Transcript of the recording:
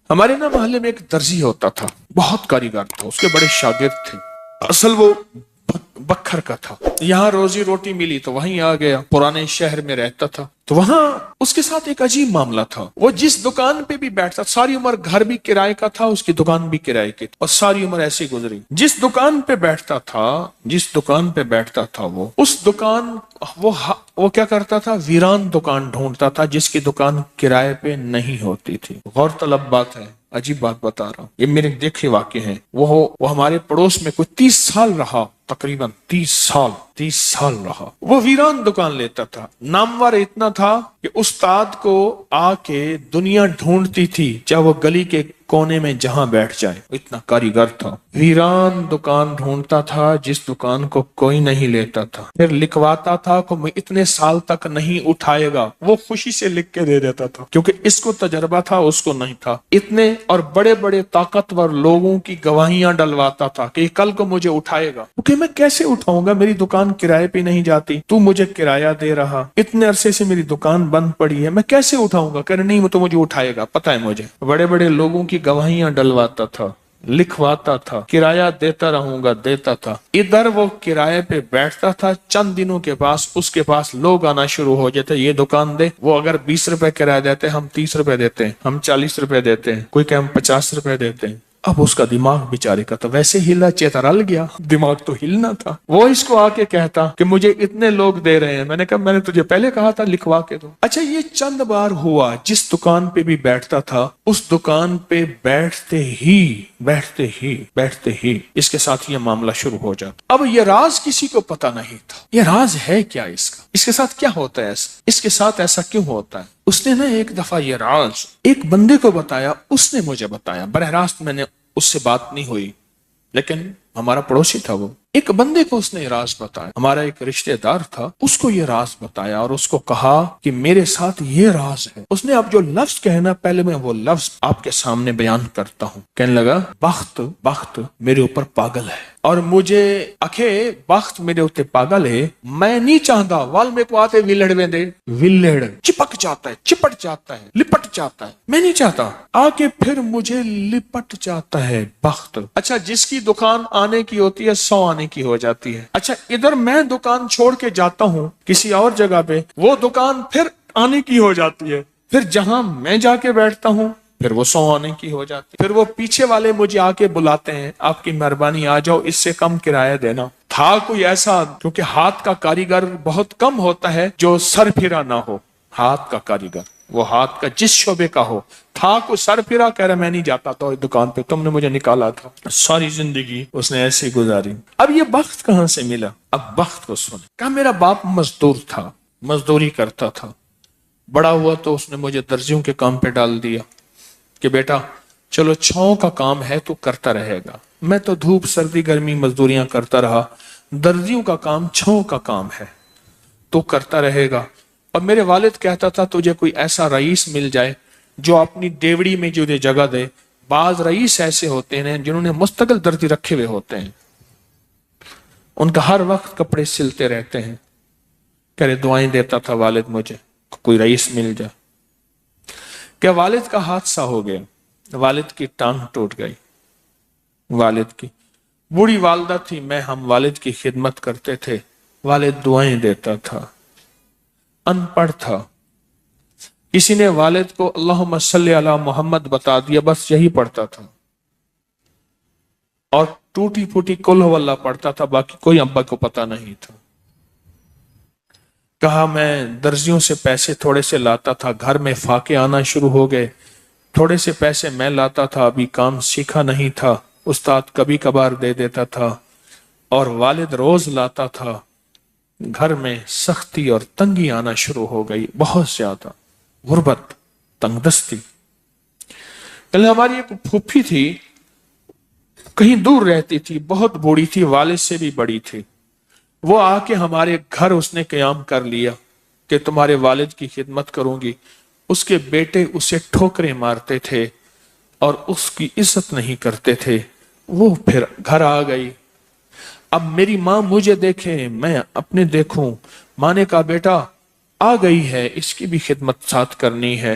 ہمارے نا محلے میں ایک درزی ہوتا تھا، بہت کاریگر تھا، اس کے بڑے شاگرد تھے۔ اصل وہ بکھر کا تھا، یہاں روزی روٹی ملی تو وہیں آ گیا، پرانے شہر میں رہتا تھا۔ تو وہاں اس کے ساتھ ایک عجیب معاملہ تھا، وہ جس دکان پہ بھی بیٹھتا، ساری عمر گھر بھی کرائے کا تھا، اس کی دکان بھی کرائے کی تھی، اور ساری عمر ایسی گزری۔ جس دکان پہ بیٹھتا تھا وہ اس دکان وہ کیا کرتا تھا، ویران دکان ڈھونڈتا تھا جس کی دکان کرائے پہ نہیں ہوتی تھی۔ غور طلب بات ہے، عجیب بات بتا رہا ہوں، یہ میرے دیکھے واقع ہیں۔ وہ ہمارے پڑوس میں کوئی 30 سال رہا، تقریباً 30 سال رہا۔ وہ ویران دکان لیتا تھا، نامور اتنا تھا کہ استاد کو آ کے دنیا ڈھونڈتی تھی، چاہے وہ گلی کے کونے میں جہاں بیٹھ جائے، اتنا کاریگر تھا۔ ویران دکان ڈھونڈتا تھا جس دکان کو کوئی نہیں لیتا تھا، پھر لکھواتا تھا کہ میں اتنے سال تک نہیں اٹھائے گا، وہ خوشی سے لکھ کے دے دیتا تھا، کیونکہ اس کو تجربہ تھا، اس کو نہیں تھا۔ اتنے اور بڑے بڑے طاقتور لوگوں کی گواہیاں ڈلواتا تھا کہ کل کو مجھے اٹھائے گا، کیونکہ میں کیسے اٹھاؤں گا، میری دکان کرائے پہ نہیں جاتی، تو مجھے کرایہ دے رہا، اتنے عرصے سے میری دکان بند پڑی ہے، میں کیسے اٹھاؤں گا؟ کہ نہیں، وہ تو مجھے اٹھائے گا، پتہ ہے مجھے۔ بڑے بڑے لوگوں کی گواہیاں ڈلواتا تھا، لکھواتا تھا، کرایہ دیتا رہوں گا، دیتا تھا۔ ادھر وہ کرائے پہ بیٹھتا تھا، چند دنوں کے پاس اس کے پاس لوگ آنا شروع ہو جاتے، یہ دکان دے۔ وہ اگر 20 روپے کرایہ دیتے، ہم 30 روپے دیتے ہیں، ہم 40 روپے دیتے ہیں، کوئی کہ ہم 50 روپے دیتے ہیں۔ اب اس کا دماغ بیچارے کا تو ویسے ہلا چیترل گیا، دماغ تو ہلنا تھا۔ وہ اس کو آ کے کہتا کہ مجھے اتنے لوگ دے رہے ہیں، میں نے کہا میں نے تجھے پہلے کہا تھا لکھوا کے دو۔ اچھا، یہ چند بار ہوا، جس دکان پہ بھی بیٹھتا تھا، اس دکان پہ بیٹھتے ہی اس کے ساتھ یہ معاملہ شروع ہو جاتا۔ اب یہ راز کسی کو پتا نہیں تھا، یہ راز ہے کیا اس کا، اس کے ساتھ کیا ہوتا ہے، اس کے ساتھ ایسا کیوں ہوتا ہے؟ اس نے نا ایک دفعہ یہ راز ایک بندے کو بتایا، اس نے مجھے بتایا، براہ راست میں نے اس سے بات نہیں ہوئی، لیکن ہمارا پڑوسی تھا، وہ ایک بندے کو اس نے راز بتایا، ہمارا ایک رشتہ دار تھا، اس کو یہ راز بتایا اور اس کو کہا کہ میرے ساتھ یہ راز ہے۔ اس نے اب جو لفظ کہنا، پہلے میں وہ لفظ آپ کے سامنے بیان کرتا ہوں۔ کہنے لگا، بخت میرے اوپر پاگل ہے، اور مجھے اکھے بخت میرے اوپر پاگل ہے، میں نہیں چاہتا وال میں کو آتے ویلڑ میں دے، ویلڑ چپک جاتا ہے، چپٹ جاتا ہے، لپٹ جاتا ہے، میں نہیں چاہتا، آ کے پھر مجھے لپٹ جاتا ہے بخت۔ اچھا، جس کی دکان آنے کی ہوتی ہے 100 آنے کی ہو جاتی ہے۔ اچھا، ادھر میں دکان چھوڑ کے جاتا ہوں کسی اور جگہ پہ، وہ دکان پھر آنے کی ہو جاتی ہے، پھر جہاں میں جا کے بیٹھتا ہوں پھر وہ 100 آنے کی ہو جاتی ہے، پھر وہ پیچھے والے مجھے آ کے بلاتے ہیں، آپ کی مہربانی آ جاؤ، اس سے کم کرایہ دینا۔ تھا کوئی ایسا، کیونکہ ہاتھ کا کاریگر بہت کم ہوتا ہے جو سر پھرا نہ ہو، ہاتھ کا کاریگر وہ ہاتھ کا جس شعبے کا ہو، تھا کوئی سر پھرا، کہہ رہا میں نہیں جاتا تو دکان پہ، تم نے مجھے نکالا تھا۔ ساری زندگی اس نے ایسی گزاری۔ اب یہ بخت کہاں سے ملا؟ اب بخت کو سنے، کہا میرا باپ مزدور تھا، مزدوری کرتا تھا، بڑا ہوا تو اس نے مجھے درزیوں کے کام پہ ڈال دیا کہ بیٹا چلو چھاؤں کا کام ہے تو کرتا رہے گا۔ میں تو دھوپ سردی گرمی مزدوریاں کرتا رہا، درزیوں کا کام چھاؤں کا کام ہے تو کرتا رہے گا۔ اور میرے والد کہتا تھا تجھے کوئی ایسا رئیس مل جائے جو اپنی ڈیوڑی میں جو جگہ دے۔ بعض رئیس ایسے ہوتے ہیں جنہوں نے مستقل درزی رکھے ہوئے ہوتے ہیں، ان کا ہر وقت کپڑے سلتے رہتے ہیں۔ کہہ رہے دعائیں دیتا تھا والد مجھے کوئی رئیس مل جائے۔ کہ والد کا حادثہ ہو گیا، والد کی ٹانگ ٹوٹ گئی، والد کی بوڑھی والدہ تھی، میں ہم والد کی خدمت کرتے تھے، والد دعائیں دیتا تھا، ان پڑھ تھا، کسی نے والد کو اللہم صلی علی محمد بتا دیا، بس یہی پڑھتا تھا، اور ٹوٹی پھوٹی قل ہو اللہ پڑھتا تھا، باقی کوئی ابا کو پتا نہیں تھا۔ کہا میں درزیوں سے پیسے تھوڑے سے لاتا تھا، گھر میں فاقے آنا شروع ہو گئے، تھوڑے سے پیسے میں لاتا تھا، ابھی کام سیکھا نہیں تھا، استاد کبھی کبھار دے دیتا تھا، اور والد روز لاتا تھا، گھر میں سختی اور تنگی آنا شروع ہو گئی، بہت زیادہ غربت، تنگ دستی۔ ہماری ایک پھوپھی تھی، کہیں دور رہتی تھی، بہت بوڑھی تھی، والد سے بھی بڑی تھی، وہ آ کے ہمارے گھر اس نے قیام کر لیا کہ تمہارے والد کی خدمت کروں گی۔ اس کے بیٹے اسے ٹھوکریں مارتے تھے اور اس کی عزت نہیں کرتے تھے، وہ پھر گھر آ گئی۔ اب میری ماں مجھے دیکھے، میں اپنے دیکھوں، ماں نے کہا بیٹا آ گئی ہے، اس کی بھی خدمت ساتھ کرنی ہے۔